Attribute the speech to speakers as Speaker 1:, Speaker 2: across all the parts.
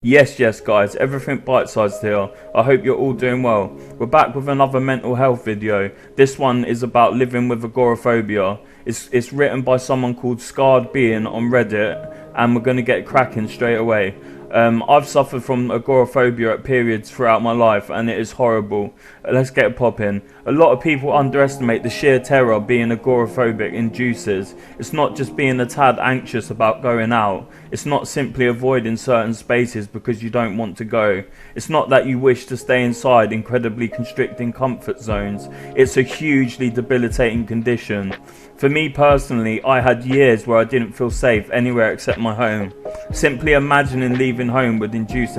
Speaker 1: Yes, guys, everything bite-sized here. I hope you're all doing well. We're back with another mental health video. This one is about living with agoraphobia. It's written by someone called Scarred Being on Reddit, and we're going to get cracking straight away. I've suffered from agoraphobia at periods throughout my life, and it is horrible. Let's get popping. A lot of people underestimate the sheer terror being agoraphobic induces. It's not just being a tad anxious about going out. It's not simply avoiding certain spaces because you don't want to go. It's not that you wish to stay inside incredibly constricting comfort zones. It's a hugely debilitating condition. For me personally, I had years where I didn't feel safe anywhere except my home. Simply imagining leaving home would induce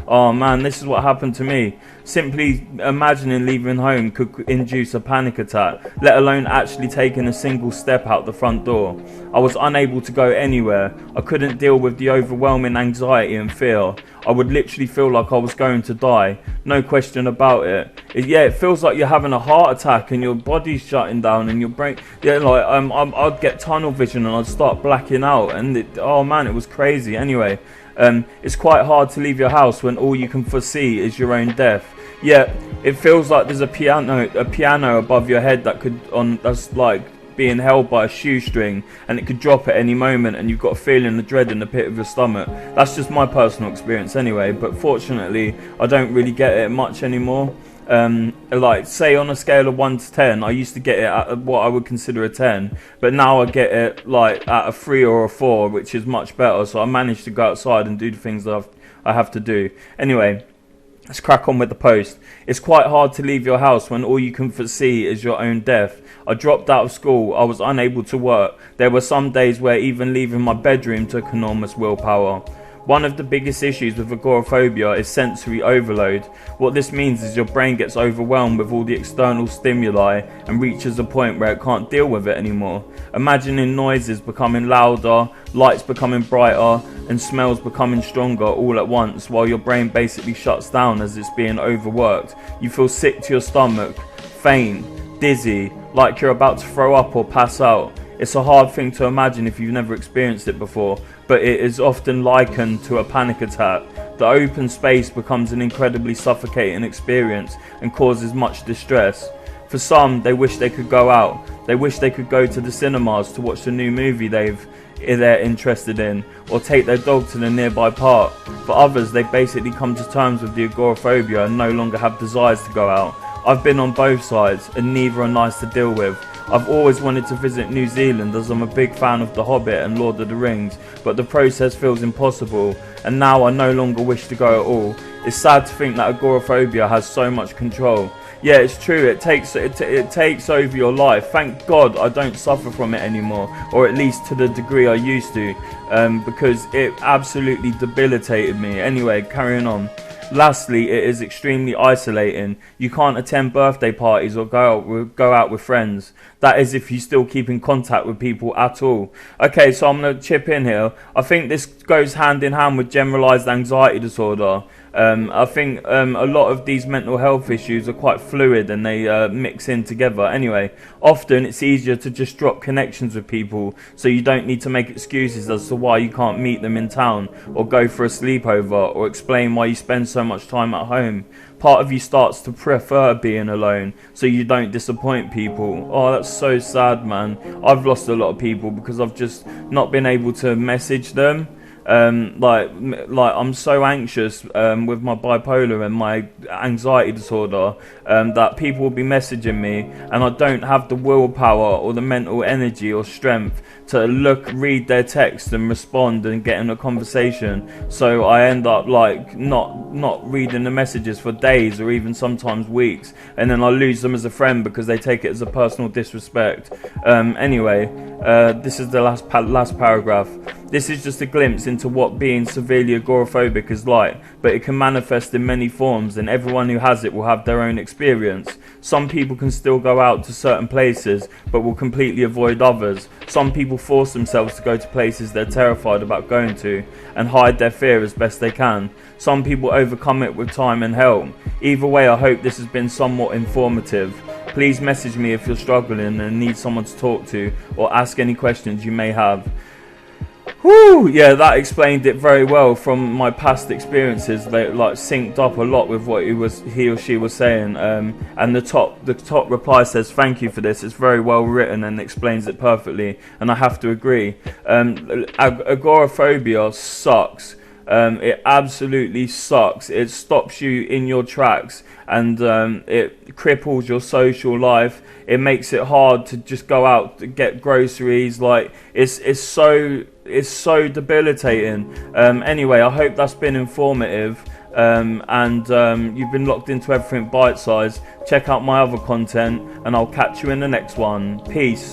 Speaker 1: oh man, this is what happened to me. Simply imagining leaving home could induce a panic attack, let alone actually taking a single step out the front door. I was unable to go anywhere. I couldn't deal with the overwhelming anxiety and fear. I would literally feel like I was going to die. No question about it. It feels like you're having a heart attack and your body's shutting down and your brain. I'd get tunnel vision and I'd start blacking out. And oh man, it was crazy. Anyway, it's quite hard to leave your house when all you can foresee is your own death. Yeah, it feels like there's a piano above your head that's like being held by a shoestring, and it could drop at any moment, and you've got a feeling of dread in the pit of your stomach. That's just my personal experience anyway, but fortunately I don't really get it much anymore. Like say on a scale of 1 to 10, I used to get it at what I would consider a 10, but now I get it like at a 3 or a 4, which is much better. So I managed to go outside and do the things that I have to do. Anyway, let's crack on with the post. It's quite hard to leave your house when all you can foresee is your own death. I dropped out of school. I was unable to work. There were some days where even leaving my bedroom took enormous willpower. One of the biggest issues with agoraphobia is sensory overload. What this means is your brain gets overwhelmed with all the external stimuli and reaches a point where it can't deal with it anymore. Imagining noises becoming louder, lights becoming brighter, and smells becoming stronger all at once while your brain basically shuts down as it's being overworked. You feel sick to your stomach, faint, dizzy, like you're about to throw up or pass out. It's a hard thing to imagine if you've never experienced it before, but it is often likened to a panic attack. The open space becomes an incredibly suffocating experience and causes much distress. For some, they wish they could go out. They wish they could go to the cinemas to watch the new movie they're interested in, or take their dog to the nearby park. For others, they basically come to terms with the agoraphobia and no longer have desires to go out. I've been on both sides, and neither are nice to deal with. I've always wanted to visit New Zealand as I'm a big fan of The Hobbit and Lord of the Rings, but the process feels impossible, and now I no longer wish to go at all. It's sad to think that agoraphobia has so much control. Yeah, it's true, it takes over your life. Thank God I don't suffer from it anymore, or at least to the degree I used to, because it absolutely debilitated me. Anyway, carrying on. Lastly, it is extremely isolating. You can't attend birthday parties or go out with friends. That is if you still keep in contact with people at all. Okay, so I'm going to chip in here. I think this goes hand in hand with generalized anxiety disorder. I think a lot of these mental health issues are quite fluid and they mix in together. Anyway, often it's easier to just drop connections with people so you don't need to make excuses as to why you can't meet them in town or go for a sleepover or explain why you spend so much time at home. Part of you starts to prefer being alone so you don't disappoint people. Oh, that's so sad, man. I've lost a lot of people because I've just not been able to message them. Like I'm so anxious with my bipolar and my anxiety disorder that people will be messaging me and I don't have the willpower or the mental energy or strength to read their text and respond and get in a conversation. So I end up like not reading the messages for days or even sometimes weeks, and then I lose them as a friend because they take it as a personal disrespect. Anyway, this is the last paragraph. This is just a glimpse into what being severely agoraphobic is like, but it can manifest in many forms and everyone who has it will have their own experience. Some people can still go out to certain places but will completely avoid others. Some people force themselves to go to places they're terrified about going to and hide their fear as best they can. Some people overcome it with time and help. Either way, I hope this has been somewhat informative. Please message me if you're struggling and need someone to talk to or ask any questions you may have. Whew, yeah, that explained it very well from my past experiences. They like synced up a lot with what he or she was saying. And the top reply says, "Thank you for this. It's very well written and explains it perfectly." And I have to agree. Agoraphobia sucks. It absolutely sucks. It stops you in your tracks, and it cripples your social life. It makes it hard to just go out to get groceries. Like it's so debilitating. Anyway, I hope that's been informative. And you've been locked into Everything Bite Size. Check out my other content, and I'll catch you in the next one. Peace.